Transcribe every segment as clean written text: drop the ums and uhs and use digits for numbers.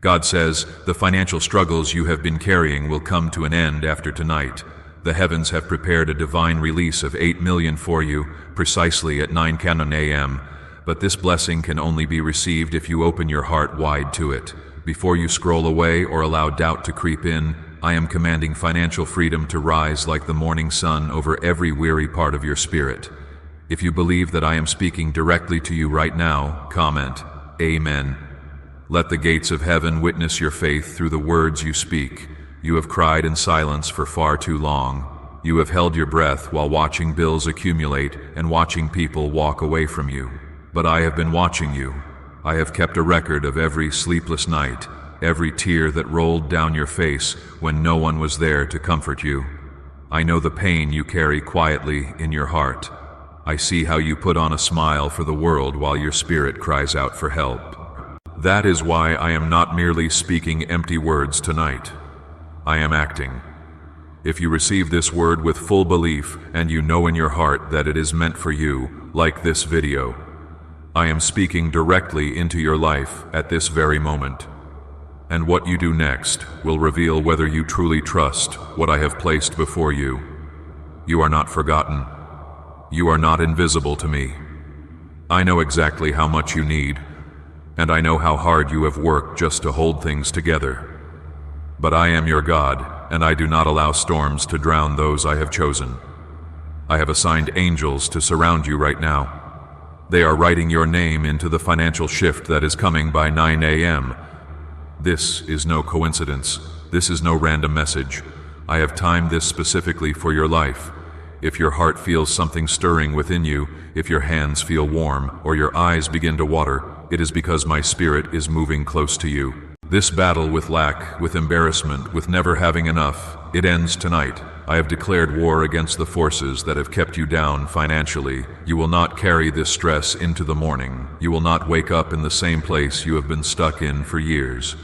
God says, the financial struggles you have been carrying will come to an end after tonight. The heavens have prepared a divine release of 8 million for you, precisely at 9 a.m. But this blessing can only be received if you open your heart wide to it. Before you scroll away or allow doubt to creep in, I am commanding financial freedom to rise like the morning sun over every weary part of your spirit. If you believe that I am speaking directly to you right now, comment, Amen. Let the gates of heaven witness your faith through the words you speak. You have cried in silence for far too long. You have held your breath while watching bills accumulate and watching people walk away from you. But I have been watching you. I have kept a record of every sleepless night, every tear that rolled down your face when no one was there to comfort you. I know the pain you carry quietly in your heart. I see how you put on a smile for the world while your spirit cries out for help. That is why I am not merely speaking empty words tonight. I am acting. If you receive this word with full belief and you know in your heart that it is meant for you, like this video, I am speaking directly into your life at this very moment. And what you do next will reveal whether you truly trust what I have placed before you. You are not forgotten. You are not invisible to me. I know exactly how much you need, and I know how hard you have worked just to hold things together. But I am your God, and I do not allow storms to drown those I have chosen. I have assigned angels to surround you right now. They are writing your name into the financial shift that is coming by 9 a.m. This is no coincidence. This is no random message. I have timed this specifically for your life. If your heart feels something stirring within you, if your hands feel warm, or your eyes begin to water, it is because my spirit is moving close to you. This battle with lack, with embarrassment, with never having enough, it ends tonight. I have declared war against the forces that have kept you down financially. You will not carry this stress into the morning. You will not wake up in the same place you have been stuck in for years.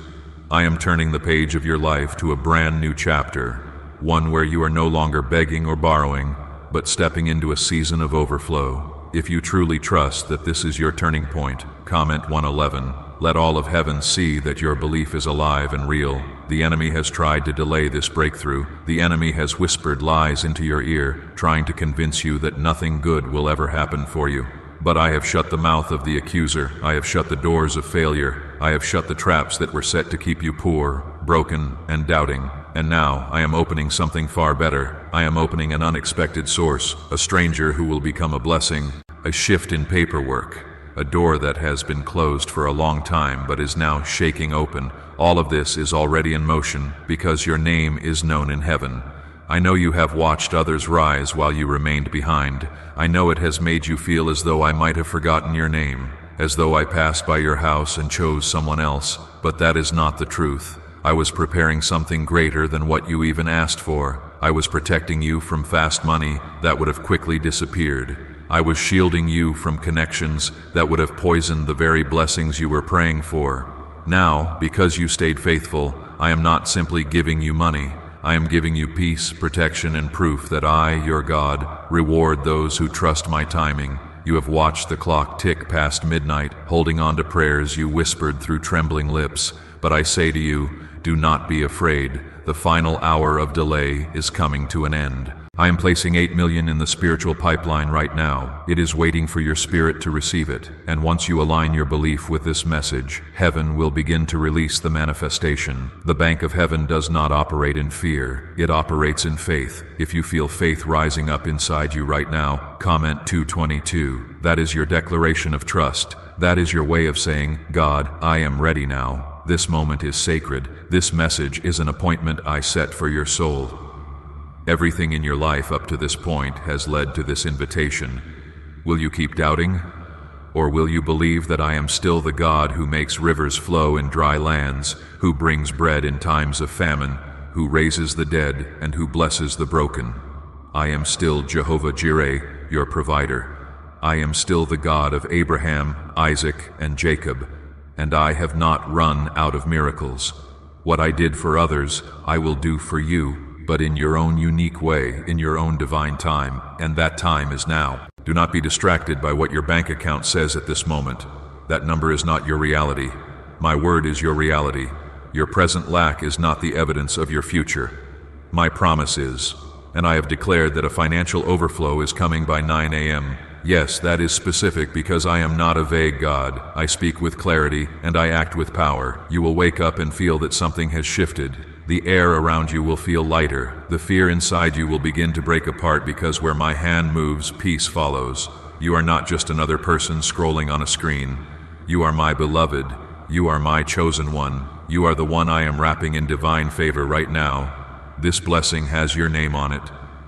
I am turning the page of your life to a brand new chapter, one where you are no longer begging or borrowing, but stepping into a season of overflow. If you truly trust that this is your turning point, comment 111. Let all of heaven see that your belief is alive and real. The enemy has tried to delay this breakthrough. The enemy has whispered lies into your ear, trying to convince you that nothing good will ever happen for you. But I have shut the mouth of the accuser. I have shut the doors of failure. I have shut the traps that were set to keep you poor, broken, and doubting. And now I am opening something far better. I am opening an unexpected source, a stranger who will become a blessing, a shift in paperwork, a door that has been closed for a long time but is now shaking open. All of this is already in motion because your name is known in heaven. I know you have watched others rise while you remained behind. I know it has made you feel as though I might have forgotten your name, as though I passed by your house and chose someone else, but that is not the truth. I was preparing something greater than what you even asked for. I was protecting you from fast money that would have quickly disappeared. I was shielding you from connections that would have poisoned the very blessings you were praying for. Now, because you stayed faithful, I am not simply giving you money. I am giving you peace, protection, and proof that I, your God, reward those who trust my timing. You have watched the clock tick past midnight, holding on to prayers you whispered through trembling lips. But I say to you, do not be afraid. The final hour of delay is coming to an end. I am placing 8 million in the spiritual pipeline right now. It is waiting for your spirit to receive it. And once you align your belief with this message, heaven will begin to release the manifestation. The bank of heaven does not operate in fear. It operates in faith. If you feel faith rising up inside you right now, comment 222. That is your declaration of trust. That is your way of saying, God, I am ready now. This moment is sacred. This message is an appointment I set for your soul. Everything in your life up to this point has led to this invitation. Will you keep doubting? Or will you believe that I am still the God who makes rivers flow in dry lands, who brings bread in times of famine, who raises the dead, and who blesses the broken? I am still Jehovah Jireh, your provider. I am still the God of Abraham, Isaac, and Jacob, and I have not run out of miracles. What I did for others, I will do for you, but in your own unique way, in your own divine time, and that time is now. Do not be distracted by what your bank account says at this moment. That number is not your reality. My word is your reality. Your present lack is not the evidence of your future. My promise is, and I have declared that a financial overflow is coming by 9 a.m. Yes, that is specific because I am not a vague God. I speak with clarity and I act with power. You will wake up and feel that something has shifted. The air around you will feel lighter. The fear inside you will begin to break apart because where my hand moves, peace follows. You are not just another person scrolling on a screen. You are my beloved. You are my chosen one. You are the one I am wrapping in divine favor right now. This blessing has your name on it.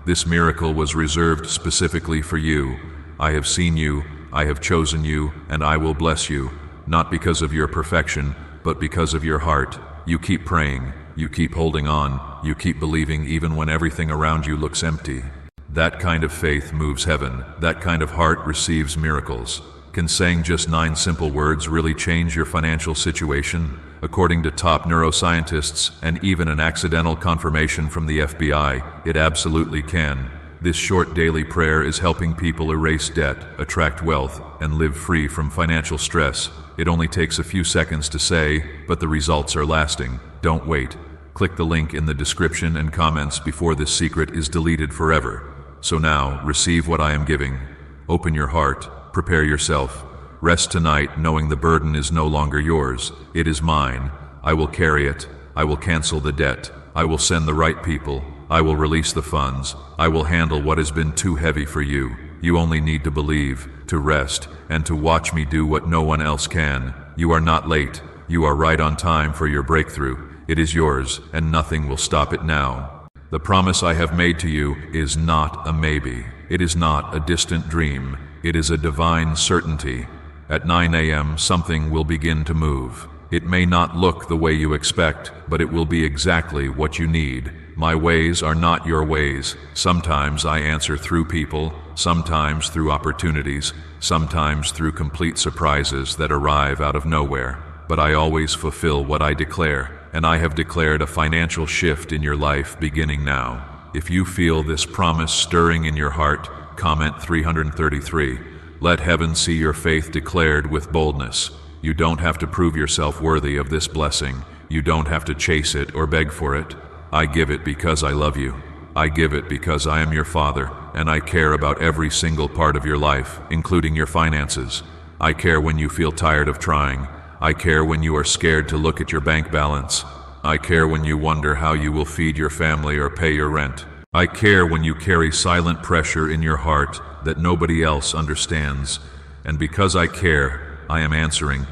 This miracle was reserved specifically for you. I have seen you, I have chosen you, and I will bless you, not because of your perfection, but because of your heart. You keep praying, you keep holding on, you keep believing even when everything around you looks empty. That kind of faith moves heaven. That kind of heart receives miracles. Can saying just 9 simple words really change your financial situation? According to top neuroscientists and even an accidental confirmation from the FBI, it absolutely can. This short daily prayer is helping people erase debt, attract wealth, and live free from financial stress. It only takes a few seconds to say, but the results are lasting. Don't wait. Click the link in the description and comments before this secret is deleted forever. So now, receive what I am giving. Open your heart, prepare yourself. Rest tonight knowing the burden is no longer yours. It is mine. I will carry it. I will cancel the debt. I will send the right people. I will release the funds. I will handle what has been too heavy for you. You only need to believe, to rest, and to watch me do what no one else can. You are not late. You are right on time for your breakthrough. It is yours, and nothing will stop it now. The promise I have made to you is not a maybe. It is not a distant dream. It is a divine certainty. At 9 a.m., something will begin to move. It may not look the way you expect, but it will be exactly what you need. My ways are not your ways. Sometimes I answer through people, sometimes through opportunities, sometimes through complete surprises that arrive out of nowhere. But I always fulfill what I declare, and I have declared a financial shift in your life beginning now. If you feel this promise stirring in your heart, comment 333. Let heaven see your faith declared with boldness. You don't have to prove yourself worthy of this blessing. You don't have to chase it or beg for it. I give it because I love you. I give it because I am your Father, and I care about every single part of your life, including your finances. I care when you feel tired of trying. I care when you are scared to look at your bank balance. I care when you wonder how you will feed your family or pay your rent. I care when you carry silent pressure in your heart that nobody else understands. And because I care, I am answering.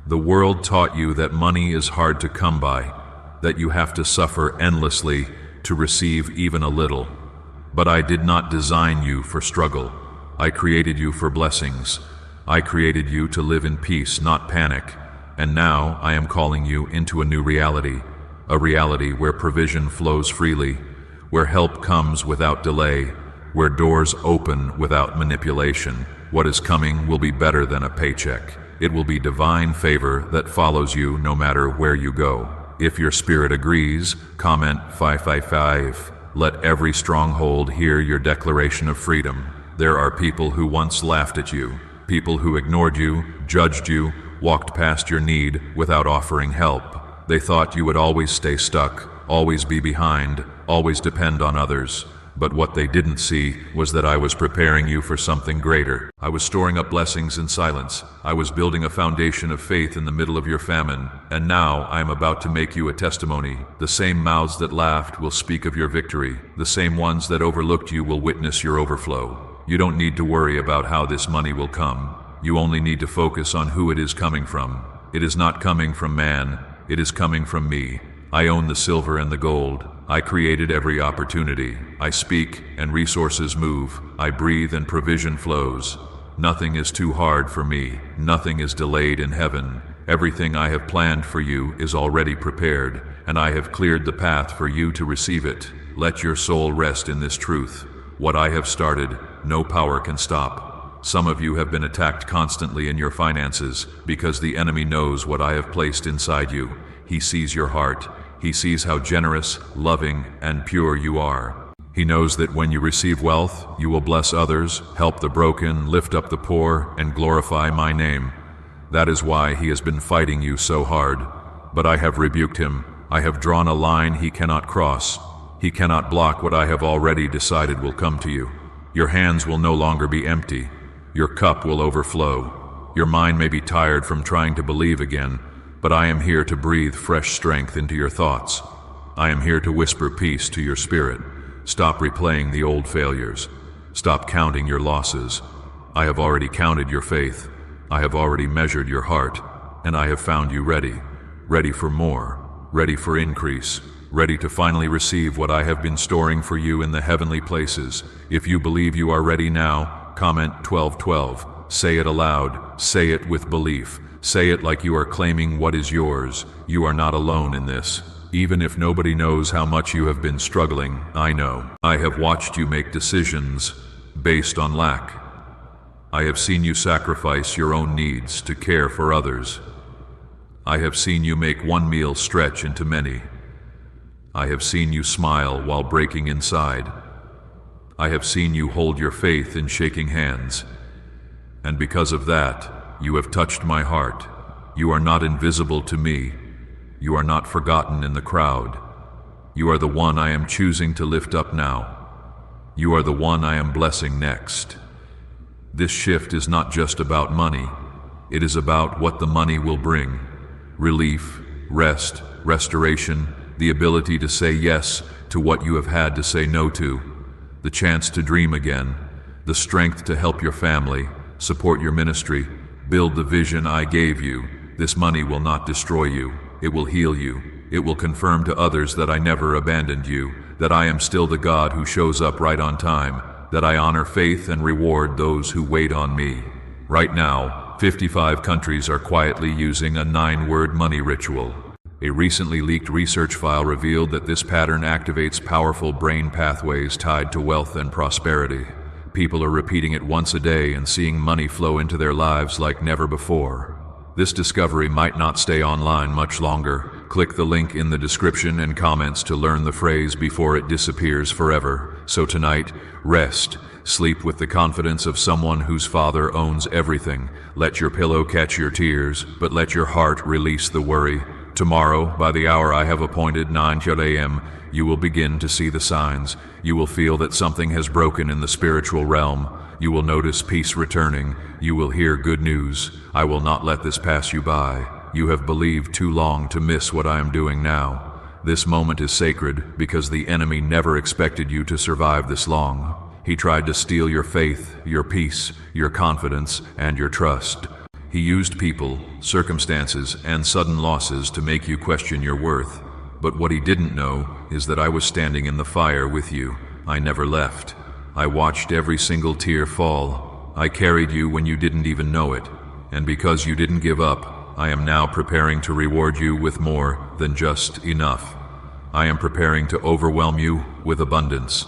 The world taught you that money is hard to come by, that you have to suffer endlessly to receive even a little. But I did not design you for struggle. I created you for blessings. I created you to live in peace, not panic. And now I am calling you into a new reality, a reality where provision flows freely, where help comes without delay, where doors open without manipulation. What is coming will be better than a paycheck. It will be divine favor that follows you no matter where you go. If your spirit agrees, comment 555. Let every stronghold hear your declaration of freedom. There are people who once laughed at you, people who ignored you, judged you, walked past your need without offering help. They thought you would always stay stuck, always be behind, always depend on others. But what they didn't see was that I was preparing you for something greater. I was storing up blessings in silence. I was building a foundation of faith in the middle of your famine. And now I am about to make you a testimony. The same mouths that laughed will speak of your victory. The same ones that overlooked you will witness your overflow. You don't need to worry about how this money will come. You only need to focus on who it is coming from. It is not coming from man. It is coming from me. I own the silver and the gold. I created every opportunity. I speak and resources move. I breathe and provision flows. Nothing is too hard for me. Nothing is delayed in heaven. Everything I have planned for you is already prepared, and I have cleared the path for you to receive it. Let your soul rest in this truth. What I have started, no power can stop. Some of you have been attacked constantly in your finances because the enemy knows what I have placed inside you. He sees your heart. He sees how generous, loving, and pure you are. He knows that when you receive wealth, you will bless others, help the broken, lift up the poor, and glorify my name. That is why he has been fighting you so hard. but I have rebuked him. I have drawn a line he cannot cross. He cannot block what I have already decided will come to you. Your hands will no longer be empty. Your cup will overflow. Your mind may be tired from trying to believe again, but I am here to breathe fresh strength into your thoughts. I am here to whisper peace to your spirit. Stop replaying the old failures. Stop counting your losses. I have already counted your faith. I have already measured your heart, and I have found you ready. Ready for more. Ready for increase. Ready to finally receive what I have been storing for you in the heavenly places. If you believe you are ready now, comment 1212. Say it aloud. Say it with belief. Say it like you are claiming what is yours. You are not alone in this. Even if nobody knows how much you have been struggling, I know. I have watched you make decisions based on lack. I have seen you sacrifice your own needs to care for others. I have seen you make one meal stretch into many. I have seen you smile while breaking inside. I have seen you hold your faith in shaking hands. And because of that, you have touched my heart. You are not invisible to me. You are not forgotten in the crowd. You are the one I am choosing to lift up now. You are the one I am blessing next. This shift is not just about money. It is about what the money will bring. Relief, rest, restoration, the ability to say yes to what you have had to say no to, the chance to dream again, the strength to help your family, support your ministry, build the vision I gave you. This money will not destroy you. It will heal you. It will confirm to others that I never abandoned you, that I am still the God who shows up right on time, that I honor faith and reward those who wait on me. Right now, 55 countries are quietly using a 9-word money ritual. A recently leaked research file revealed that this pattern activates powerful brain pathways tied to wealth and prosperity. People are repeating it once a day and seeing money flow into their lives like never before. This discovery might not stay online much longer. Click the link in the description and comments to learn the phrase before it disappears forever. So tonight, rest. Sleep with the confidence of someone whose father owns everything. Let your pillow catch your tears, but let your heart release the worry. Tomorrow, by the hour I have appointed, 9 a.m., you will begin to see the signs. You will feel that something has broken in the spiritual realm. You will notice peace returning. You will hear good news. I will not let this pass you by. You have believed too long to miss what I am doing now. This moment is sacred because the enemy never expected you to survive this long. He tried to steal your faith, your peace, your confidence, and your trust. He used people, circumstances, and sudden losses to make you question your worth. But what he didn't know is that I was standing in the fire with you. I never left. I watched every single tear fall. I carried you when you didn't even know it. And because you didn't give up, I am now preparing to reward you with more than just enough. I am preparing to overwhelm you with abundance.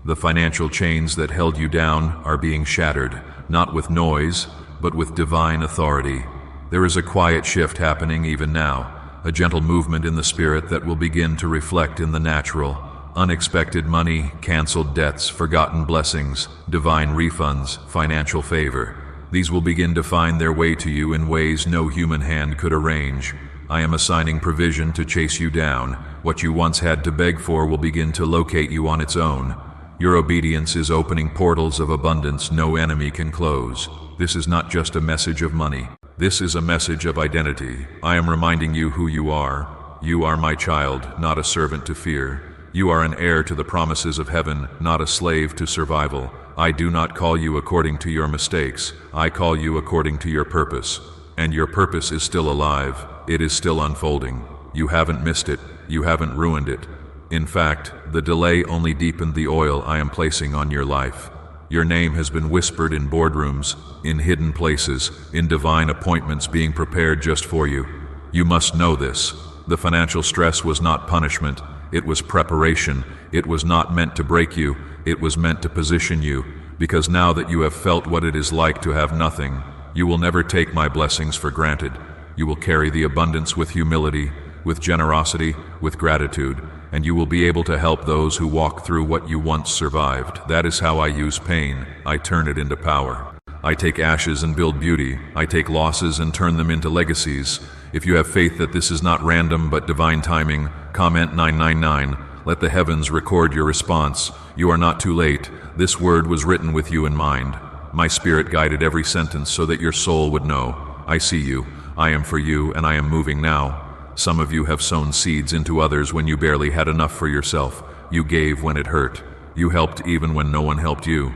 The financial chains that held you down are being shattered, not with noise, but with divine authority. There is a quiet shift happening even now, a gentle movement in the spirit that will begin to reflect in the natural. Unexpected money, canceled debts, forgotten blessings, divine refunds, financial favor. These will begin to find their way to you in ways no human hand could arrange. I am assigning provision to chase you down. What you once had to beg for will begin to locate you on its own. Your obedience is opening portals of abundance no enemy can close. This is not just a message of money. This is a message of identity. I am reminding you who you are. You are my child, not a servant to fear. You are an heir to the promises of heaven, not a slave to survival. I do not call you according to your mistakes. I call you according to your purpose. And your purpose is still alive. It is still unfolding. You haven't missed it. You haven't ruined it. In fact, the delay only deepened the oil I am placing on your life. Your name has been whispered in boardrooms, in hidden places, in divine appointments being prepared just for you. You must know this. The financial stress was not punishment. It was preparation. It was not meant to break you. It was meant to position you. Because now that you have felt what it is like to have nothing, you will never take my blessings for granted. You will carry the abundance with humility, with generosity, with gratitude, and you will be able to help those who walk through what you once survived. That is how I use pain. I turn it into power. I take ashes and build beauty. I take losses and turn them into legacies. If you have faith that this is not random but divine timing, comment 999. Let the heavens record your response. You are not too late. This word was written with you in mind. My spirit guided every sentence so that your soul would know. I see you. I am for you, and I am moving now. Some of you have sown seeds into others when you barely had enough for yourself. You gave when it hurt. You helped even when no one helped you.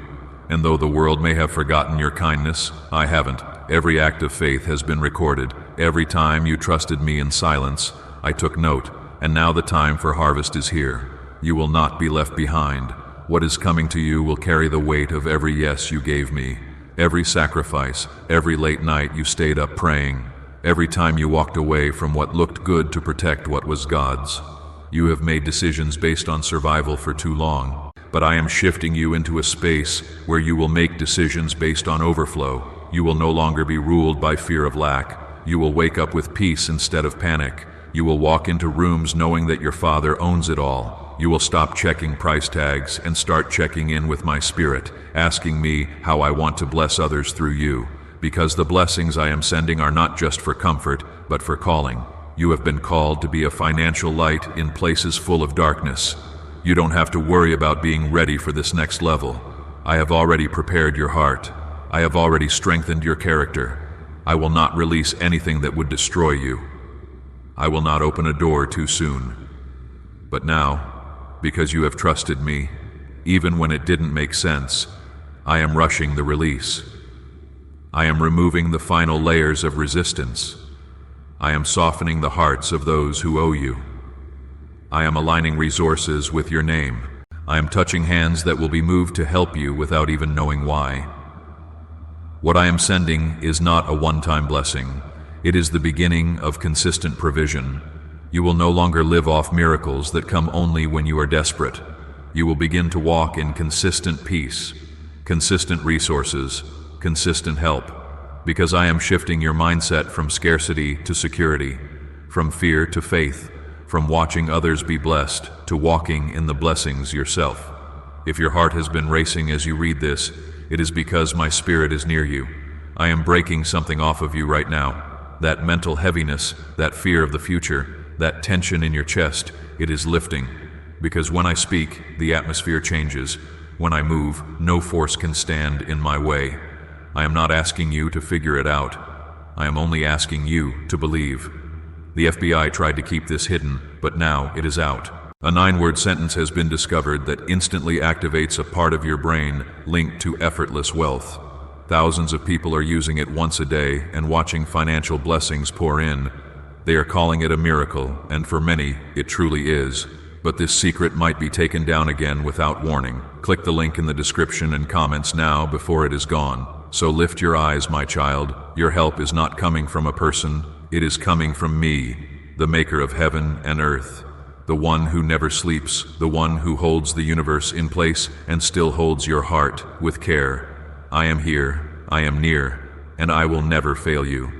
And though the world may have forgotten your kindness, I haven't. Every act of faith has been recorded. Every time you trusted me in silence, I took note. And now the time for harvest is here. You will not be left behind. What is coming to you will carry the weight of every yes you gave me. Every sacrifice, every late night you stayed up praying. Every time you walked away from what looked good to protect what was God's. You have made decisions based on survival for too long. But I am shifting you into a space where you will make decisions based on overflow. You will no longer be ruled by fear of lack. You will wake up with peace instead of panic. You will walk into rooms knowing that your Father owns it all. You will stop checking price tags and start checking in with my spirit, asking me how I want to bless others through you. Because the blessings I am sending are not just for comfort, but for calling. You have been called to be a financial light in places full of darkness. You don't have to worry about being ready for this next level. I have already prepared your heart. I have already strengthened your character. I will not release anything that would destroy you. I will not open a door too soon. But now, because you have trusted me, even when it didn't make sense, I am rushing the release. I am removing the final layers of resistance. I am softening the hearts of those who owe you. I am aligning resources with your name. I am touching hands that will be moved to help you without even knowing why. What I am sending is not a one-time blessing. It is the beginning of consistent provision. You will no longer live off miracles that come only when you are desperate. You will begin to walk in consistent peace, consistent resources, consistent help, because I am shifting your mindset from scarcity to security, from fear to faith, from watching others be blessed to walking in the blessings yourself. If your heart has been racing as you read this, it is because my spirit is near you. I am breaking something off of you right now. That mental heaviness, that fear of the future, that tension in your chest, it is lifting. Because when I speak, the atmosphere changes. When I move, no force can stand in my way. I am not asking you to figure it out. I am only asking you to believe. The FBI tried to keep this hidden, but now it is out. A 9-word sentence has been discovered that instantly activates a part of your brain linked to effortless wealth. Thousands of people are using it once a day and watching financial blessings pour in. They are calling it a miracle, and for many, it truly is. But this secret might be taken down again without warning. Click the link in the description and comments now before it is gone. So lift your eyes, my child. Your help is not coming from a person. It is coming from me, the maker of heaven and earth. The one who never sleeps, the one who holds the universe in place and still holds your heart with care. I am here, I am near, and I will never fail you.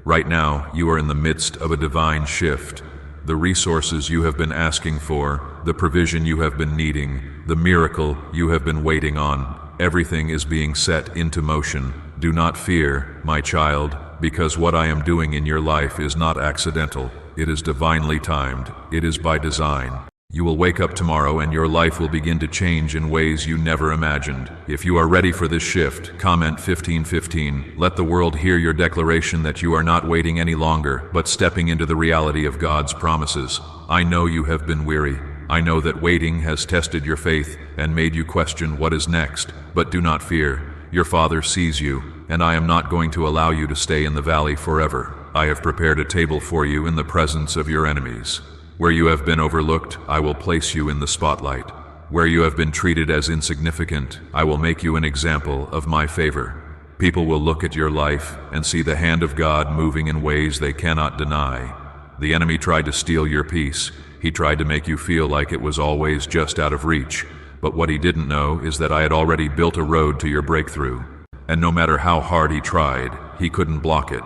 Right now, you are in the midst of a divine shift. The resources you have been asking for, the provision you have been needing, the miracle you have been waiting on, everything is being set into motion. Do not fear, my child, because what I am doing in your life is not accidental. It is divinely timed. It is by design. You will wake up tomorrow and your life will begin to change in ways you never imagined. If you are ready for this shift, comment 1515. Let the world hear your declaration that you are not waiting any longer, but stepping into the reality of God's promises. I know you have been weary. I know that waiting has tested your faith and made you question what is next. But do not fear. Your Father sees you, and I am not going to allow you to stay in the valley forever. I have prepared a table for you in the presence of your enemies. Where you have been overlooked, I will place you in the spotlight. Where you have been treated as insignificant, I will make you an example of my favor. People will look at your life and see the hand of God moving in ways they cannot deny. The enemy tried to steal your peace. He tried to make you feel like it was always just out of reach. But what he didn't know is that I had already built a road to your breakthrough. And no matter how hard he tried, he couldn't block it.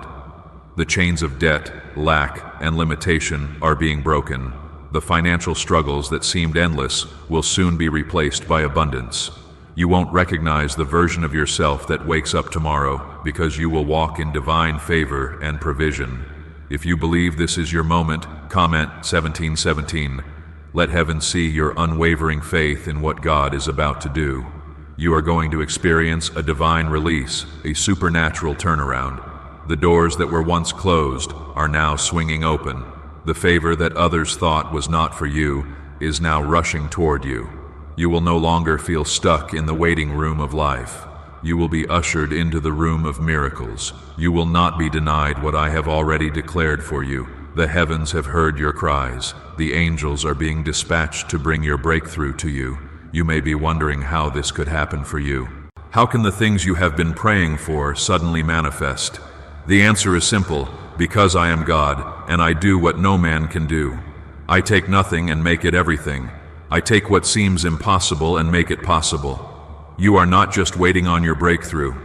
The chains of debt, lack, and limitation are being broken. The financial struggles that seemed endless will soon be replaced by abundance. You won't recognize the version of yourself that wakes up tomorrow because you will walk in divine favor and provision. If you believe this is your moment, comment 1717. Let heaven see your unwavering faith in what God is about to do. You are going to experience a divine release, a supernatural turnaround. The doors that were once closed are now swinging open. The favor that others thought was not for you is now rushing toward you. You will no longer feel stuck in the waiting room of life. You will be ushered into the room of miracles. You will not be denied what I have already declared for you. The heavens have heard your cries. The angels are being dispatched to bring your breakthrough to you. You may be wondering how this could happen for you. How can the things you have been praying for suddenly manifest? The answer is simple: because I am God, and I do what no man can do. I take nothing and make it everything. I take what seems impossible and make it possible. You are not just waiting on your breakthrough.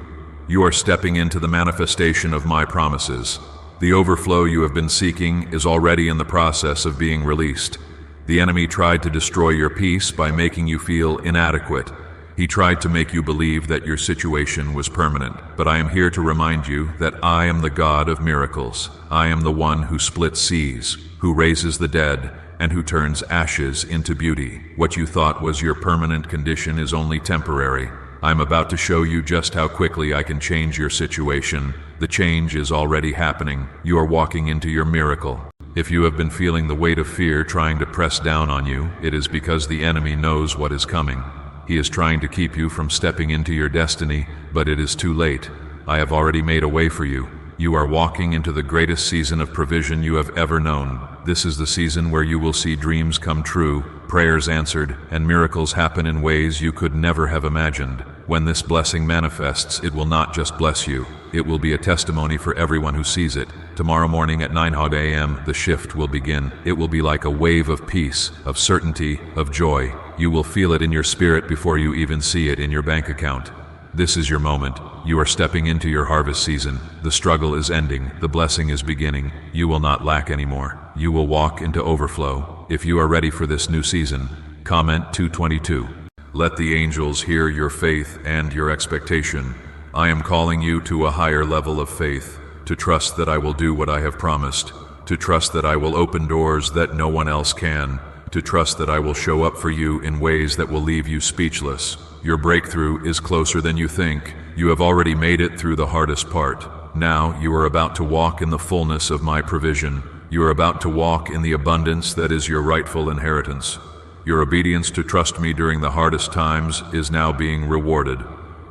You are stepping into the manifestation of my promises. The overflow you have been seeking is already in the process of being released. The enemy tried to destroy your peace by making you feel inadequate. He tried to make you believe that your situation was permanent. But I am here to remind you that I am the God of miracles. I am the one who splits seas, who raises the dead, and who turns ashes into beauty. What you thought was your permanent condition is only temporary. I'm about to show you just how quickly I can change your situation. The change is already happening. You are walking into your miracle. If you have been feeling the weight of fear trying to press down on you, it is because the enemy knows what is coming. He is trying to keep you from stepping into your destiny, but it is too late. I have already made a way for you. You are walking into the greatest season of provision you have ever known. This is the season where you will see dreams come true, prayers answered, and miracles happen in ways you could never have imagined. When this blessing manifests, it will not just bless you. It will be a testimony for everyone who sees it. Tomorrow morning at 9 a.m., the shift will begin. It will be like a wave of peace, of certainty, of joy. You will feel it in your spirit before you even see it in your bank account. This is your moment. You are stepping into your harvest season. The struggle is ending. The blessing is beginning. You will not lack anymore. You will walk into overflow. If you are ready for this new season, comment 222. Let the angels hear your faith and your expectation. I am calling you to a higher level of faith, to trust that I will do what I have promised, to trust that I will open doors that no one else can, to trust that I will show up for you in ways that will leave you speechless. Your breakthrough is closer than you think. You have already made it through the hardest part. Now you are about to walk in the fullness of my provision. You are about to walk in the abundance that is your rightful inheritance. Your obedience to trust me during the hardest times is now being rewarded.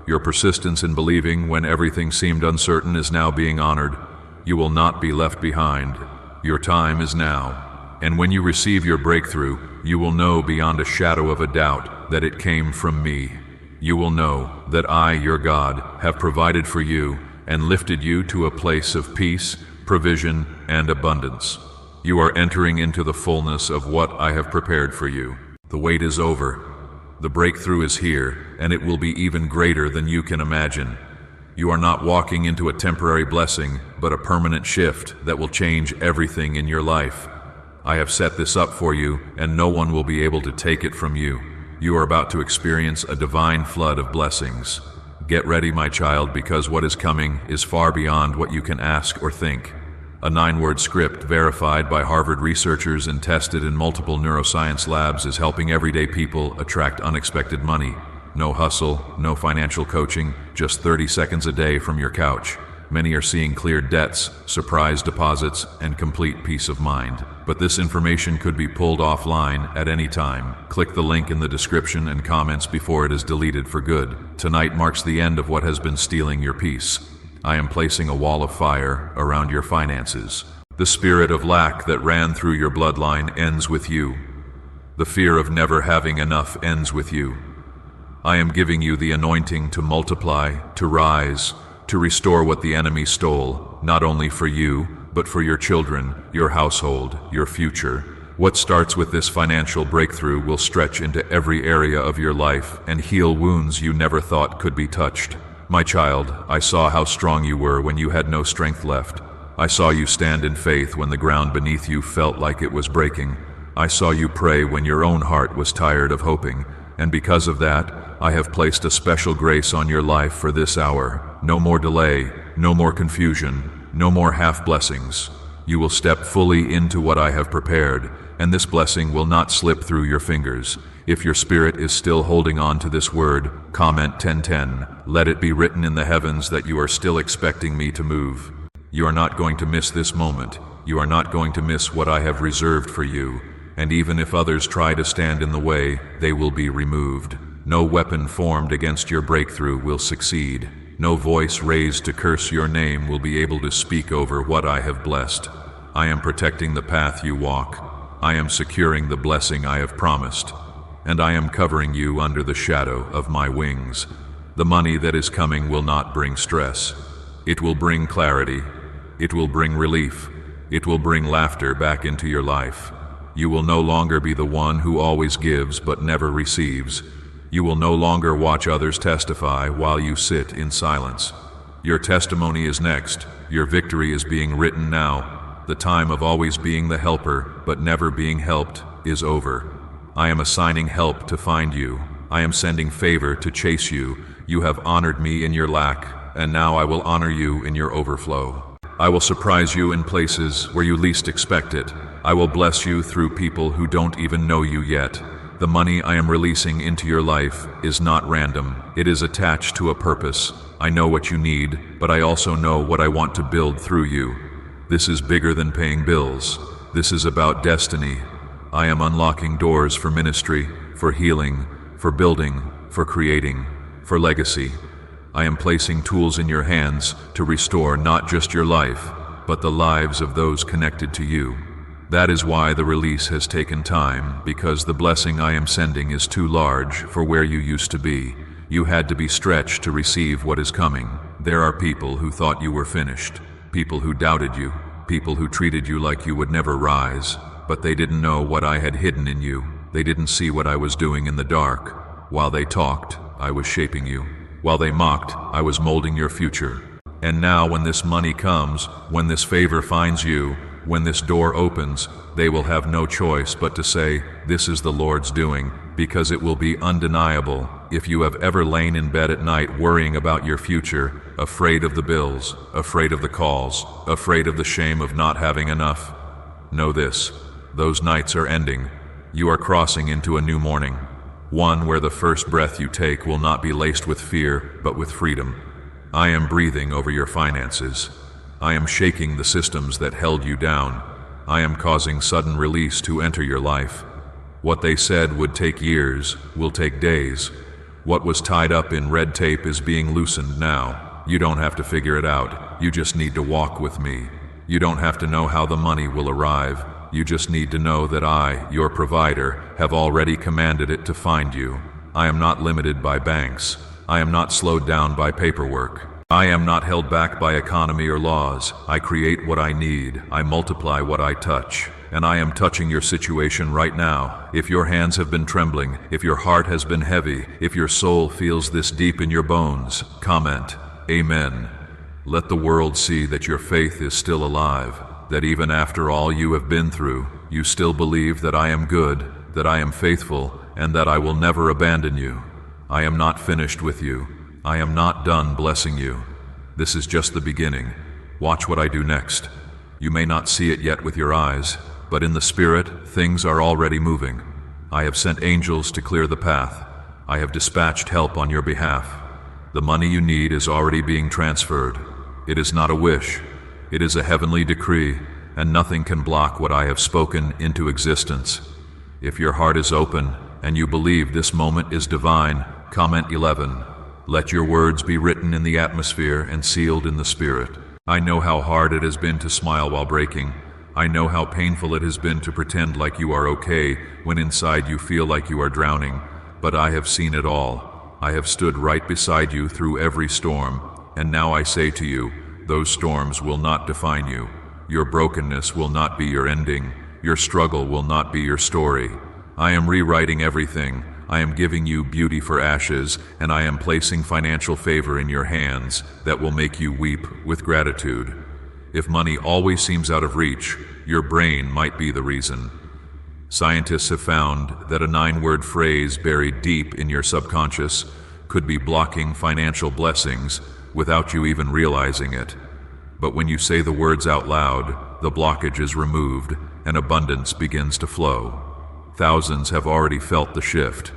Your persistence in believing when everything seemed uncertain is now being honored. You will not be left behind. Your time is now. And when you receive your breakthrough, you will know beyond a shadow of a doubt that it came from me. You will know that I, your God, have provided for you and lifted you to a place of peace, provision, and abundance. You are entering into the fullness of what I have prepared for you. The wait is over. The breakthrough is here, and it will be even greater than you can imagine. You are not walking into a temporary blessing, but a permanent shift that will change everything in your life. I have set this up for you, and no one will be able to take it from you. You are about to experience a divine flood of blessings. Get ready, my child, because what is coming is far beyond what you can ask or think. A 9-word script verified by Harvard researchers and tested in multiple neuroscience labs is helping everyday people attract unexpected money. No hustle, no financial coaching, just 30 seconds a day from your couch. Many are seeing cleared debts, surprise deposits, and complete peace of mind. But this information could be pulled offline at any time. Click the link in the description and comments before it is deleted for good. Tonight marks the end of what has been stealing your peace. I am placing a wall of fire around your finances. The spirit of lack that ran through your bloodline ends with you. The fear of never having enough ends with you. I am giving you the anointing to multiply, to rise, to restore what the enemy stole, not only for you, but for your children, your household, your future. What starts with this financial breakthrough will stretch into every area of your life and heal wounds you never thought could be touched. My child, I saw how strong you were when you had no strength left. I saw you stand in faith when the ground beneath you felt like it was breaking. I saw you pray when your own heart was tired of hoping. And because of that, I have placed a special grace on your life for this hour. No more delay, no more confusion, no more half blessings. You will step fully into what I have prepared, and this blessing will not slip through your fingers. If your spirit is still holding on to this word, comment 1010. Let it be written in the heavens that you are still expecting me to move. You are not going to miss this moment. You are not going to miss what I have reserved for you. And even if others try to stand in the way, they will be removed. No weapon formed against your breakthrough will succeed. No voice raised to curse your name will be able to speak over what I have blessed. I am protecting the path you walk. I am securing the blessing I have promised. And I am covering you under the shadow of my wings. The money that is coming will not bring stress. It will bring clarity. It will bring relief. It will bring laughter back into your life. You will no longer be the one who always gives but never receives. You will no longer watch others testify while you sit in silence. Your testimony is next. Your victory is being written now. The time of always being the helper but never being helped is over. I am assigning help to find you. I am sending favor to chase you. You have honored me in your lack, and now I will honor you in your overflow. I will surprise you in places where you least expect it. I will bless you through people who don't even know you yet. The money I am releasing into your life is not random. It is attached to a purpose. I know what you need, but I also know what I want to build through you. This is bigger than paying bills. This is about destiny. I am unlocking doors for ministry, for healing, for building, for creating, for legacy. I am placing tools in your hands to restore not just your life, but the lives of those connected to you. That is why the release has taken time, because the blessing I am sending is too large for where you used to be. You had to be stretched to receive what is coming. There are people who thought you were finished, people who doubted you, people who treated you like you would never rise, but they didn't know what I had hidden in you. They didn't see what I was doing in the dark. While they talked, I was shaping you. While they mocked, I was molding your future. And now when this money comes, when this favor finds you, when this door opens, they will have no choice but to say, "This is the Lord's doing," because it will be undeniable. If you have ever lain in bed at night worrying about your future, afraid of the bills, afraid of the calls, afraid of the shame of not having enough, know this: those nights are ending. You are crossing into a new morning, one where the first breath you take will not be laced with fear, but with freedom. I am breathing over your finances. I am shaking the systems that held you down. I am causing sudden release to enter your life. What they said would take years will take days. What was tied up in red tape is being loosened now. You don't have to figure it out. You just need to walk with me. You don't have to know how the money will arrive. You just need to know that I, your provider, have already commanded it to find you. I am not limited by banks. I am not slowed down by paperwork. I am not held back by economy or laws. I create what I need. I multiply what I touch. And I am touching your situation right now. If your hands have been trembling, if your heart has been heavy, if your soul feels this deep in your bones, comment, Amen. Let the world see that your faith is still alive, that even after all you have been through, you still believe that I am good, that I am faithful, and that I will never abandon you. I am not finished with you. I am not done blessing you. This is just the beginning. Watch what I do next. You may not see it yet with your eyes, but in the spirit, things are already moving. I have sent angels to clear the path. I have dispatched help on your behalf. The money you need is already being transferred. It is not a wish. It is a heavenly decree, and nothing can block what I have spoken into existence. If your heart is open and you believe this moment is divine, comment 11. Let your words be written in the atmosphere and sealed in the spirit. I know how hard it has been to smile while breaking. I know how painful it has been to pretend like you are okay when inside you feel like you are drowning. But I have seen it all. I have stood right beside you through every storm. And now I say to you, those storms will not define you. Your brokenness will not be your ending. Your struggle will not be your story. I am rewriting everything. I am giving you beauty for ashes, and I am placing financial favor in your hands that will make you weep with gratitude. If money always seems out of reach, your brain might be the reason. Scientists have found that a 9-word phrase buried deep in your subconscious could be blocking financial blessings without you even realizing it. But when you say the words out loud, the blockage is removed, and abundance begins to flow. Thousands have already felt the shift.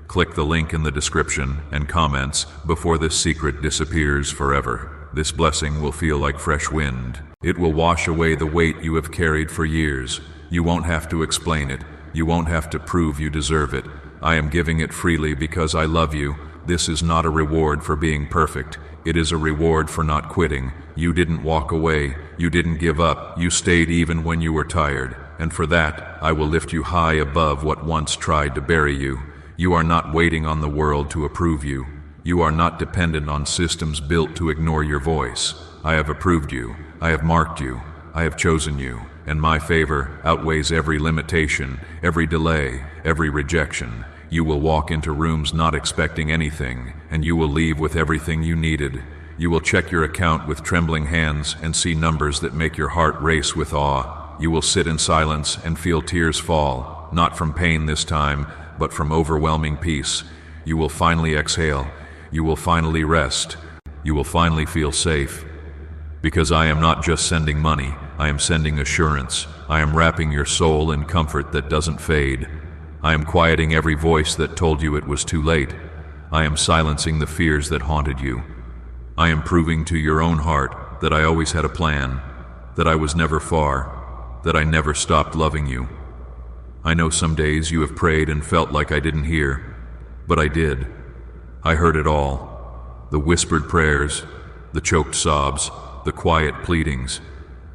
Click the link in the description and comments before this secret disappears forever. This blessing will feel like fresh wind. It will wash away the weight you have carried for years. You won't have to explain it. You won't have to prove you deserve it. I am giving it freely because I love you. This is not a reward for being perfect. It is a reward for not quitting. You didn't walk away. You didn't give up. You stayed even when you were tired. And for that, I will lift you high above what once tried to bury you. You are not waiting on the world to approve you. You are not dependent on systems built to ignore your voice. I have approved you. I have marked you. I have chosen you. And my favor outweighs every limitation, every delay, every rejection. You will walk into rooms not expecting anything, and you will leave with everything you needed. You will check your account with trembling hands and see numbers that make your heart race with awe. You will sit in silence and feel tears fall, not from pain this time, but from overwhelming peace. You will finally exhale. You will finally rest. You will finally feel safe. Because I am not just sending money, I am sending assurance. I am wrapping your soul in comfort that doesn't fade. I am quieting every voice that told you it was too late. I am silencing the fears that haunted you. I am proving to your own heart that I always had a plan, that I was never far, that I never stopped loving you. I know some days you have prayed and felt like I didn't hear, but I did. I heard it all. The whispered prayers, the choked sobs, the quiet pleadings.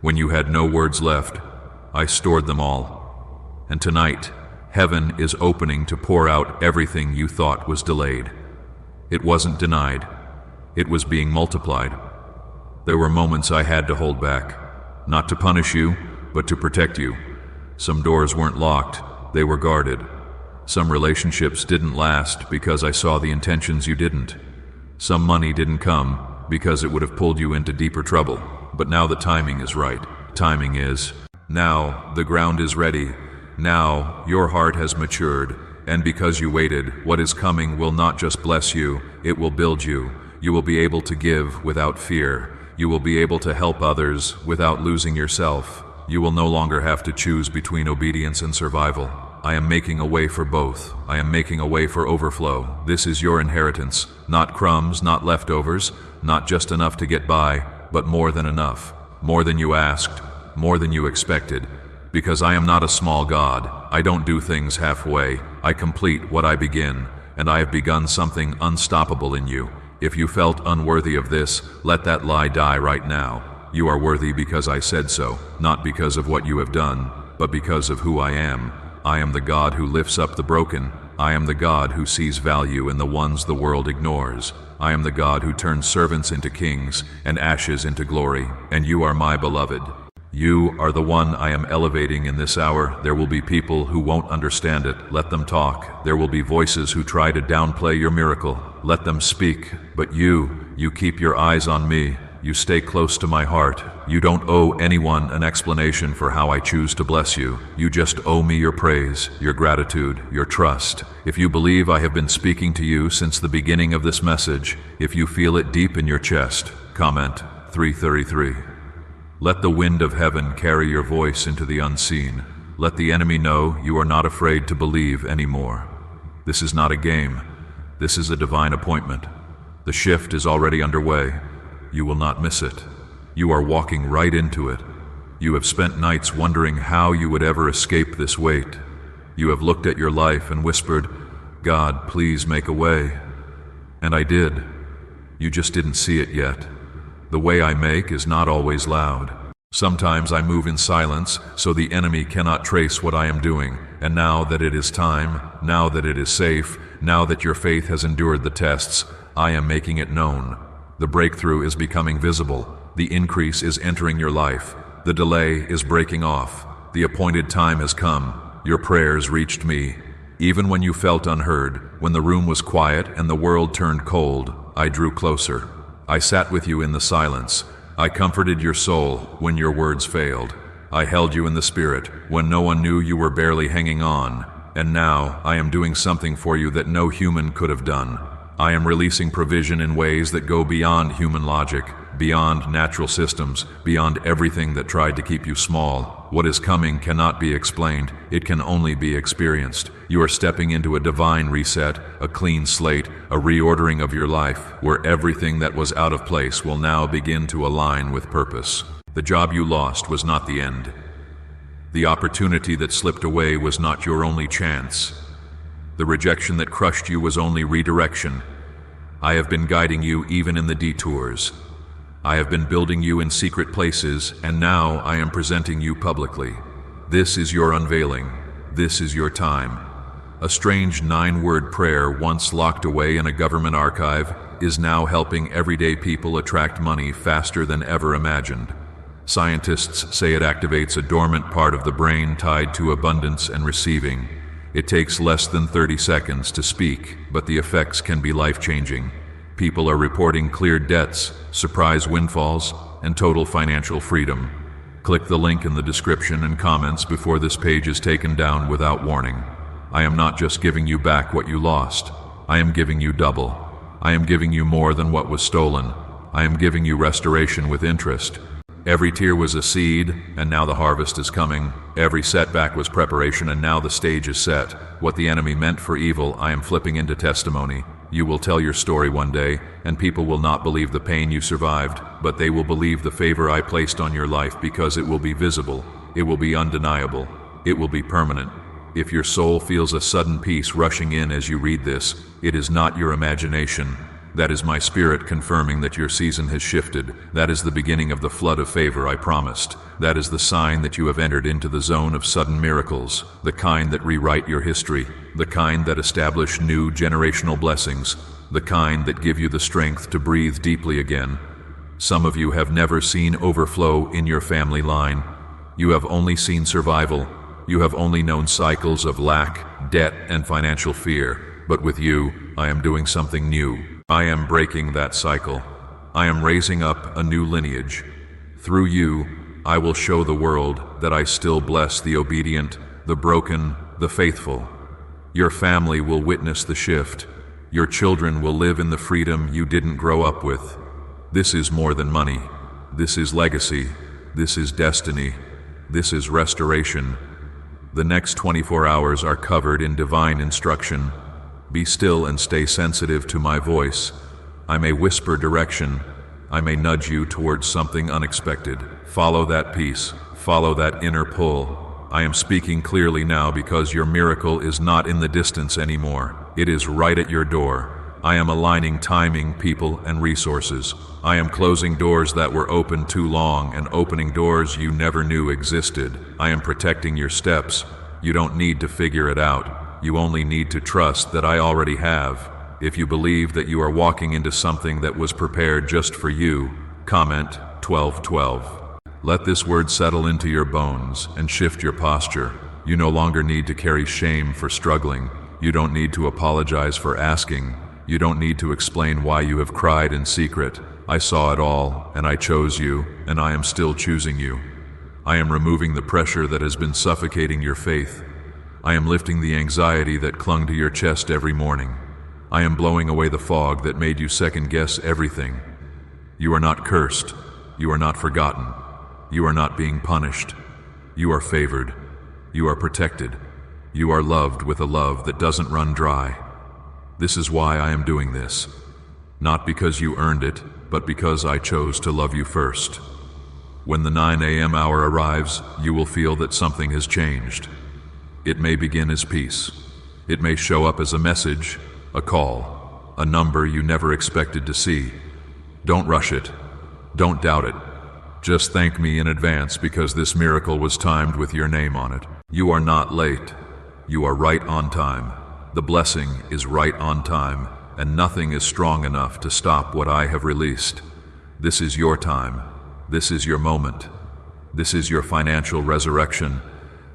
When you had no words left, I stored them all. And tonight, heaven is opening to pour out everything you thought was delayed. It wasn't denied. It was being multiplied. There were moments I had to hold back, not to punish you, but to protect you. Some doors weren't locked, they were guarded. Some relationships didn't last because I saw the intentions you didn't. Some money didn't come because it would have pulled you into deeper trouble. But now the timing is right. Timing is now. The ground is ready. Now your heart has matured, and because you waited, what is coming will not just bless you, it will build you. You will be able to give without fear. You will be able to help others without losing yourself. You will no longer have to choose between obedience and survival. I am making a way for both. I am making a way for overflow. This is your inheritance. Not crumbs, not leftovers, not just enough to get by, but more than enough. More than you asked, more than you expected. Because I am not a small God. I don't do things halfway. I complete what I begin, and I have begun something unstoppable in you. If you felt unworthy of this, let that lie die right now. You are worthy because I said so, not because of what you have done, but because of who I am. I am the God who lifts up the broken. I am the God who sees value in the ones the world ignores. I am the God who turns servants into kings and ashes into glory, and you are my beloved. You are the one I am elevating in this hour. There will be people who won't understand it. Let them talk. There will be voices who try to downplay your miracle. Let them speak. But you keep your eyes on me. You stay close to my heart. You don't owe anyone an explanation for how I choose to bless you. You just owe me your praise, your gratitude, your trust. If you believe I have been speaking to you since the beginning of this message, if you feel it deep in your chest, comment 333. Let the wind of heaven carry your voice into the unseen. Let the enemy know you are not afraid to believe anymore. This is not a game. This is a divine appointment. The shift is already underway. You will not miss it. You are walking right into it. You have spent nights wondering how you would ever escape this weight. You have looked at your life and whispered, God, please make a way. And I did. You just didn't see it yet. The way I make is not always loud. Sometimes I move in silence so the enemy cannot trace what I am doing. And now that it is time, now that it is safe, now that your faith has endured the tests, I am making it known. The breakthrough is becoming visible. The increase is entering your life. The delay is breaking off. The appointed time has come. Your prayers reached me. Even when you felt unheard, when the room was quiet and the world turned cold, I drew closer. I sat with you in the silence. I comforted your soul when your words failed. I held you in the spirit when no one knew you were barely hanging on. And now I am doing something for you that no human could have done. I am releasing provision in ways that go beyond human logic. beyond natural systems, beyond everything that tried to keep you small. What is coming cannot be explained, it can only be experienced. You are stepping into a divine reset, a clean slate, a reordering of your life, where everything that was out of place will now begin to align with purpose. The job you lost was not the end. The opportunity that slipped away was not your only chance. The rejection that crushed you was only redirection. I have been guiding you even in the detours. I have been building you in secret places, and now I am presenting you publicly. This is your unveiling. This is your time. A strange 9-word prayer once locked away in a government archive is now helping everyday people attract money faster than ever imagined. Scientists say it activates a dormant part of the brain tied to abundance and receiving. It takes less than 30 seconds to speak, but the effects can be life-changing. People are reporting cleared debts, surprise windfalls, and total financial freedom. Click the link in the description and comments before this page is taken down without warning. I am not just giving you back what you lost. I am giving you double. I am giving you more than what was stolen. I am giving you restoration with interest. Every tear was a seed, and now the harvest is coming. Every setback was preparation, and now the stage is set. What the enemy meant for evil, I am flipping into testimony. You will tell your story one day, and people will not believe the pain you survived, but they will believe the favor I placed on your life, because it will be visible, it will be undeniable, it will be permanent. If your soul feels a sudden peace rushing in as you read this, it is not your imagination. That is my spirit confirming that your season has shifted. That is the beginning of the flood of favor I promised. That is the sign that you have entered into the zone of sudden miracles, the kind that rewrite your history, the kind that establish new generational blessings, the kind that give you the strength to breathe deeply again. Some of you have never seen overflow in your family line. You have only seen survival. You have only known cycles of lack, debt, and financial fear. But with you, I am doing something new. I am breaking that cycle. I am raising up a new lineage. Through you, I will show the world that I still bless the obedient, the broken, the faithful. Your family will witness the shift. Your children will live in the freedom you didn't grow up with. This is more than money. This is legacy. This is destiny. This is restoration. The next 24 hours are covered in divine instruction. Be still and stay sensitive to my voice. I may whisper direction. I may nudge you towards something unexpected. Follow that peace. Follow that inner pull. I am speaking clearly now because your miracle is not in the distance anymore. It is right at your door. I am aligning timing, people, and resources. I am closing doors that were open too long and opening doors you never knew existed. I am protecting your steps. You don't need to figure it out. You only need to trust that I already have. If you believe that you are walking into something that was prepared just for you, comment 1212. Let this word settle into your bones and shift your posture. You no longer need to carry shame for struggling. You don't need to apologize for asking. You don't need to explain why you have cried in secret. I saw it all, and I chose you, and I am still choosing you. I am removing the pressure that has been suffocating your faith. I am lifting the anxiety that clung to your chest every morning. I am blowing away the fog that made you second-guess everything. You are not cursed. You are not forgotten. You are not being punished. You are favored. You are protected. You are loved with a love that doesn't run dry. This is why I am doing this. Not because you earned it, but because I chose to love you first. When the 9 a.m. hour arrives, you will feel that something has changed. It may begin as peace. It may show up as a message, a call, a number you never expected to see. Don't rush it. Don't doubt it. Just thank me in advance because this miracle was timed with your name on it. You are not late. You are right on time. The blessing is right on time, and nothing is strong enough to stop what I have released. This is your time. This is your moment. This is your financial resurrection.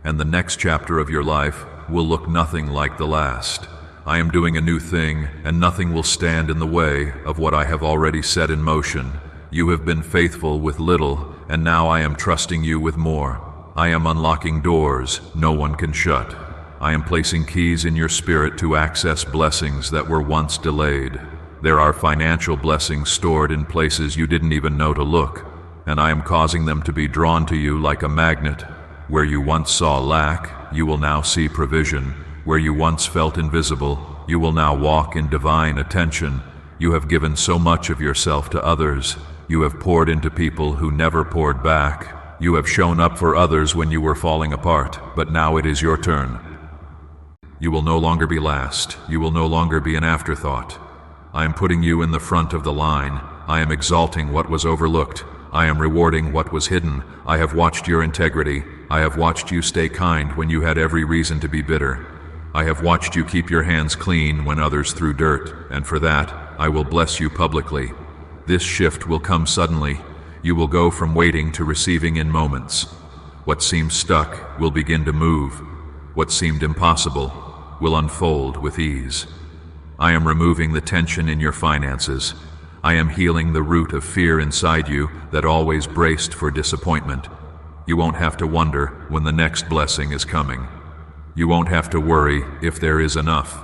And the next chapter of your life will look nothing like the last. I am doing a new thing, and nothing will stand in the way of what I have already set in motion. You have been faithful with little, and now I am trusting you with more. I am unlocking doors no one can shut. I am placing keys in your spirit to access blessings that were once delayed. There are financial blessings stored in places you didn't even know to look, and I am causing them to be drawn to you like a magnet. Where you once saw lack, you will now see provision. Where you once felt invisible, you will now walk in divine attention. You have given so much of yourself to others. You have poured into people who never poured back. You have shown up for others when you were falling apart, but now it is your turn. You will no longer be last. You will no longer be an afterthought. I am putting you in the front of the line. I am exalting what was overlooked. I am rewarding what was hidden. I have watched your integrity. I have watched you stay kind when you had every reason to be bitter. I have watched you keep your hands clean when others threw dirt, and for that, I will bless you publicly. This shift will come suddenly. You will go from waiting to receiving in moments. What seemed stuck will begin to move. What seemed impossible will unfold with ease. I am removing the tension in your finances. I am healing the root of fear inside you that always braced for disappointment. You won't have to wonder when the next blessing is coming. You won't have to worry if there is enough.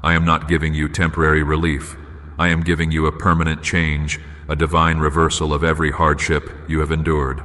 I am not giving you temporary relief. I am giving you a permanent change, a divine reversal of every hardship you have endured.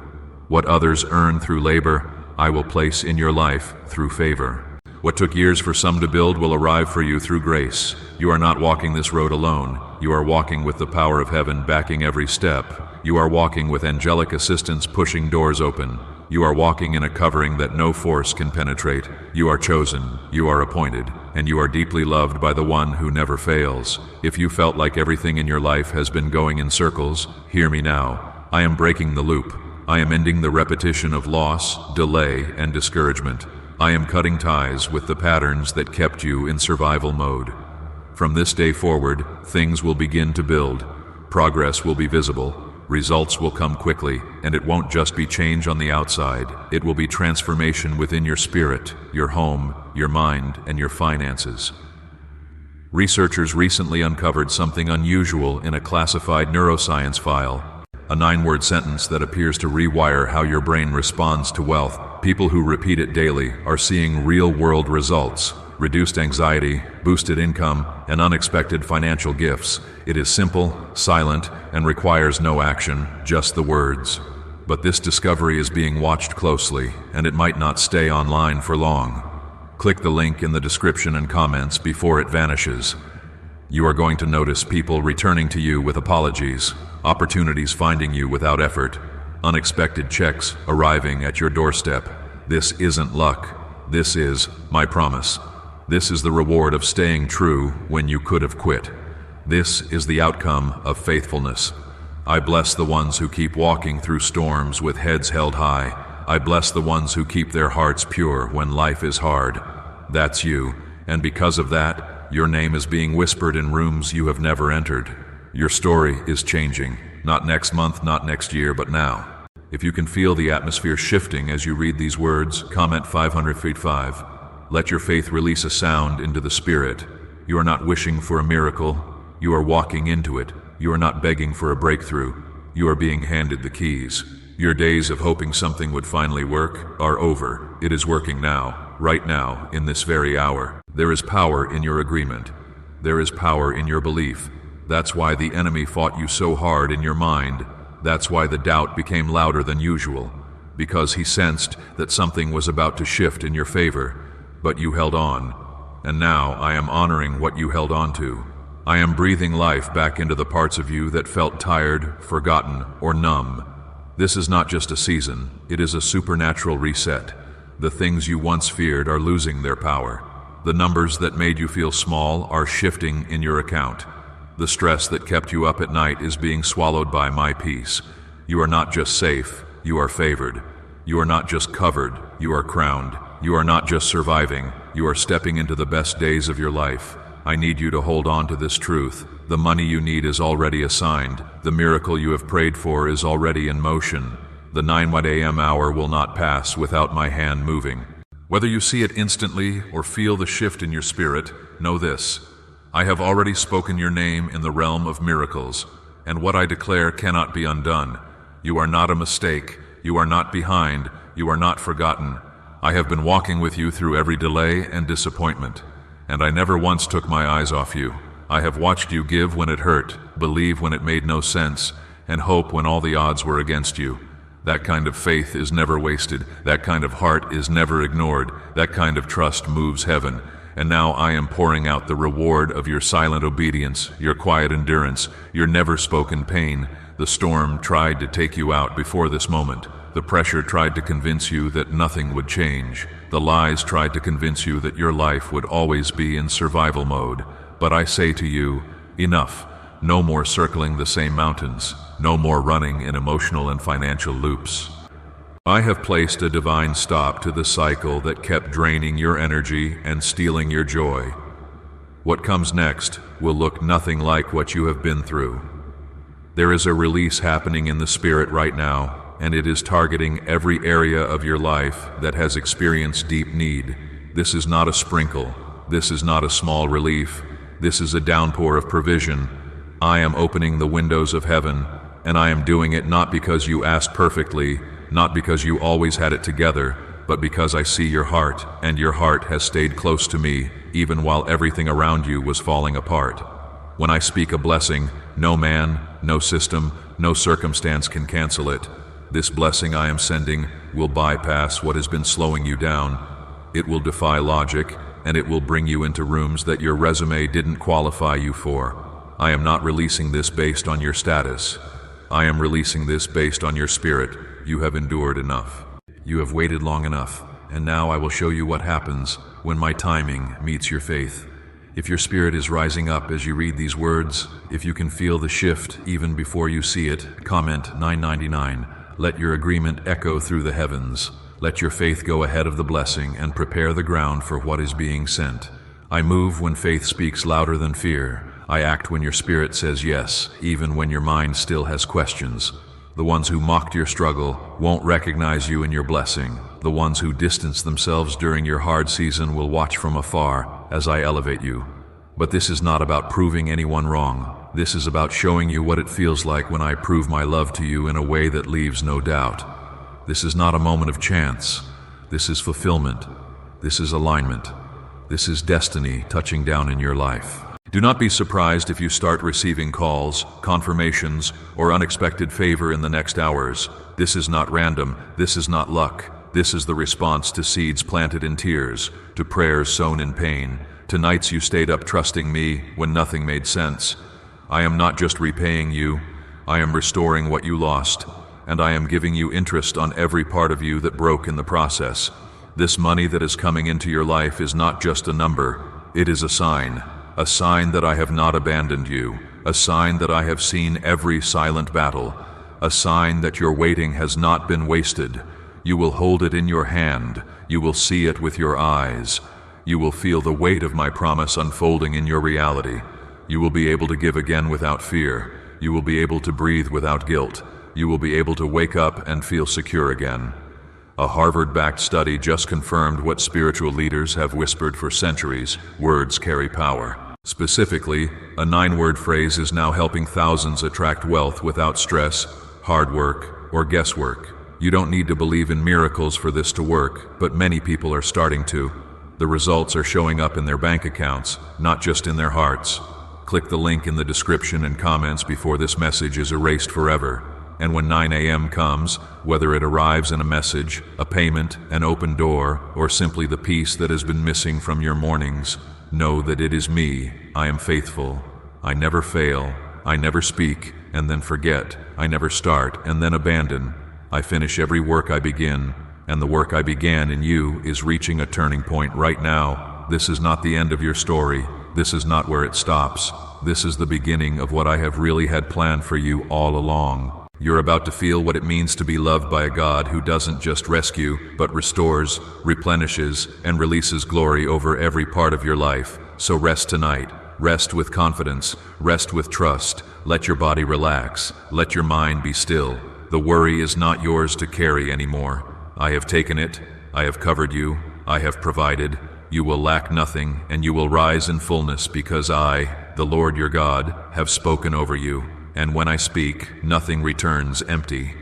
What others earn through labor, I will place in your life through favor. What took years for some to build will arrive for you through grace. You are not walking this road alone. You are walking with the power of heaven backing every step. You are walking with angelic assistance pushing doors open. You are walking in a covering that no force can penetrate. You are chosen, you are appointed, and you are deeply loved by the one who never fails. If you felt like everything in your life has been going in circles, hear me now. I am breaking the loop. I am ending the repetition of loss, delay, and discouragement. I am cutting ties with the patterns that kept you in survival mode. From this day forward, things will begin to build. Progress will be visible. Results will come quickly, and it won't just be change on the outside. It will be transformation within your spirit, your home, your mind, and your finances. Researchers recently uncovered something unusual in a classified neuroscience file, a 9-word sentence that appears to rewire how your brain responds to wealth. People who repeat it daily are seeing real-world results. Reduced anxiety, boosted income, and unexpected financial gifts. It is simple, silent, and requires no action, just the words. But this discovery is being watched closely, and it might not stay online for long. Click the link in the description and comments before it vanishes. You are going to notice people returning to you with apologies, opportunities finding you without effort, unexpected checks arriving at your doorstep. This isn't luck. This is my promise. This is the reward of staying true when you could have quit. This is the outcome of faithfulness. I bless the ones who keep walking through storms with heads held high. I bless the ones who keep their hearts pure when life is hard. That's you, and because of that, your name is being whispered in rooms you have never entered. Your story is changing, not next month, not next year, but now. If you can feel the atmosphere shifting as you read these words, comment 500 feet 5. Let your faith release a sound into the spirit. You are not wishing for a miracle. You are walking into it. You are not begging for a breakthrough. You are being handed the keys. Your days of hoping something would finally work are over. It is working now, right now, in this very hour. There is power in your agreement. There is power in your belief. That's why the enemy fought you so hard in your mind. That's why the doubt became louder than usual. Because he sensed that something was about to shift in your favor. But you held on, and now I am honoring what you held on to. I am breathing life back into the parts of you that felt tired, forgotten, or numb. This is not just a season, it is a supernatural reset. The things you once feared are losing their power. The numbers that made you feel small are shifting in your account. The stress that kept you up at night is being swallowed by my peace. You are not just safe, you are favored. You are not just covered, you are crowned. You are not just surviving, you are stepping into the best days of your life. I need you to hold on to this truth. The money you need is already assigned. The miracle you have prayed for is already in motion. The 9 a.m. hour will not pass without my hand moving. Whether you see it instantly or feel the shift in your spirit, know this. I have already spoken your name in the realm of miracles, and what I declare cannot be undone. You are not a mistake. You are not behind. You are not forgotten. I have been walking with you through every delay and disappointment, and I never once took my eyes off you. I have watched you give when it hurt, believe when it made no sense, and hope when all the odds were against you. That kind of faith is never wasted. That kind of heart is never ignored. That kind of trust moves heaven. And now I am pouring out the reward of your silent obedience, your quiet endurance, your never-spoken pain. The storm tried to take you out before this moment. The pressure tried to convince you that nothing would change. The lies tried to convince you that your life would always be in survival mode. But I say to you, enough. No more circling the same mountains. No more running in emotional and financial loops. I have placed a divine stop to the cycle that kept draining your energy and stealing your joy. What comes next will look nothing like what you have been through. There is a release happening in the spirit right now, and it is targeting every area of your life that has experienced deep need. This is not a sprinkle. This is not a small relief. This is a downpour of provision. I am opening the windows of heaven, and I am doing it not because you asked perfectly, not because you always had it together, but because I see your heart, and your heart has stayed close to me, even while everything around you was falling apart. When I speak a blessing, no man, no system, no circumstance can cancel it. This blessing I am sending will bypass what has been slowing you down. It will defy logic, and it will bring you into rooms that your resume didn't qualify you for. I am not releasing this based on your status. I am releasing this based on your spirit. You have endured enough. You have waited long enough, and now I will show you what happens when my timing meets your faith. If your spirit is rising up as you read these words, if you can feel the shift even before you see it, comment 999. Let your agreement echo through the heavens. Let your faith go ahead of the blessing and prepare the ground for what is being sent. I move when faith speaks louder than fear. I act when your spirit says yes, even when your mind still has questions. The ones who mocked your struggle won't recognize you in your blessing. The ones who distance themselves during your hard season will watch from afar as I elevate you. But this is not about proving anyone wrong. This is about showing you what it feels like when I prove my love to you in a way that leaves no doubt. This is not a moment of chance. This is fulfillment. This is alignment. This is destiny touching down in your life. Do not be surprised if you start receiving calls, confirmations, or unexpected favor in the next hours. This is not random. This is not luck. This is the response to seeds planted in tears, to prayers sown in pain, to nights you stayed up trusting me when nothing made sense. I am not just repaying you. I am restoring what you lost, and I am giving you interest on every part of you that broke in the process. This money that is coming into your life is not just a number. It is a sign that I have not abandoned you, a sign that I have seen every silent battle, a sign that your waiting has not been wasted. You will hold it in your hand, you will see it with your eyes, you will feel the weight of my promise unfolding in your reality. You will be able to give again without fear, you will be able to breathe without guilt, you will be able to wake up and feel secure again. A Harvard-backed study just confirmed what spiritual leaders have whispered for centuries: words carry power. Specifically, a 9-word phrase is now helping thousands attract wealth without stress, hard work, or guesswork. You don't need to believe in miracles for this to work, but many people are starting to. The results are showing up in their bank accounts, not just in their hearts. Click the link in the description and comments before this message is erased forever. And when 9 a.m. comes, whether it arrives in a message, a payment, an open door, or simply the peace that has been missing from your mornings, know that it is me. I am faithful. I never fail. I never speak and then forget. I never start and then abandon. I finish every work I begin, and the work I began in you is reaching a turning point right now. This is not the end of your story. This is not where it stops. This is the beginning of what I have really had planned for you all along. You're about to feel what it means to be loved by a God who doesn't just rescue, but restores, replenishes, and releases glory over every part of your life. So rest tonight. Rest with confidence. Rest with trust. Let your body relax. Let your mind be still. The worry is not yours to carry anymore. I have taken it. I have covered you. I have provided. You will lack nothing, and you will rise in fullness because I, the Lord your God, have spoken over you. And when I speak, nothing returns empty.